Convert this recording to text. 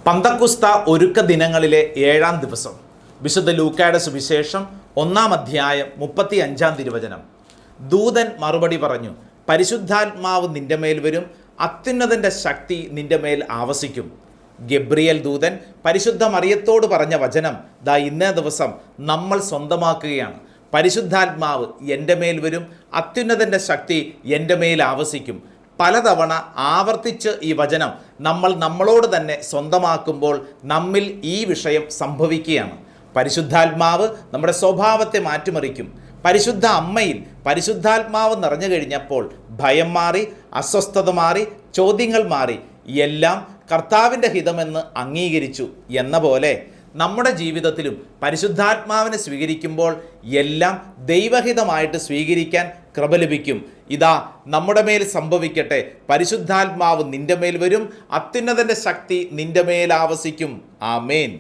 പന്തക്കുസ്ത ഒരുക്ക ദിനങ്ങളിലെ 7-ാം ദിവസം. വിശുദ്ധ ലൂക്കായുടെ സുവിശേഷം 1-ാം അധ്യായം 35-ാം തിരുവചനം. ദൂതൻ മറുപടി പറഞ്ഞു, പരിശുദ്ധാത്മാവ് നിന്റെ മേൽ വരും, അത്യുന്നതൻ്റെ ശക്തി നിന്റെ മേൽ ആവസിക്കും. ഗബ്രിയേൽ ദൂതൻ പരിശുദ്ധ മറിയത്തോട് പറഞ്ഞ വചനം ഇന്നേ ദിവസം നമ്മൾ സ്വന്തമാക്കുകയാണ്. പരിശുദ്ധാത്മാവ് എൻ്റെ മേൽ വരും, അത്യുന്നതൻ്റെ ശക്തി എൻ്റെ മേൽ ആവസിക്കും. പലതവണ ആവർത്തിച്ച് ഈ വചനം നമ്മളോട് തന്നെ സ്വന്തമാക്കുമ്പോൾ നമ്മിൽ ഈ വിഷയം സംഭവിക്കുകയാണ്. പരിശുദ്ധാത്മാവ് നമ്മുടെ സ്വഭാവത്തെ മാറ്റിമറിക്കും. പരിശുദ്ധ അമ്മയിൽ പരിശുദ്ധാത്മാവ് നിറഞ്ഞു കഴിഞ്ഞപ്പോൾ ഭയം മാറി, അസ്വസ്ഥത മാറി, ചോദ്യങ്ങൾ മാറി, എല്ലാം കർത്താവിൻ്റെ ഹിതമെന്ന് അംഗീകരിച്ചു എന്ന പോലെ നമ്മുടെ ജീവിതത്തിലും പരിശുദ്ധാത്മാവിനെ സ്വീകരിക്കുമ്പോൾ എല്ലാം ദൈവഹിതമായിട്ട് സ്വീകരിക്കാൻ കൃപ ലഭിക്കും. ഇതാ നമ്മുടെ മേൽ സംഭവിക്കട്ടെ. പരിശുദ്ധാത്മാവ് നിന്റെ മേൽ വരും, അത്യുന്നതൻ്റെ ശക്തി നിന്റെ മേൽ ആവസിക്കും. ആമേൻ.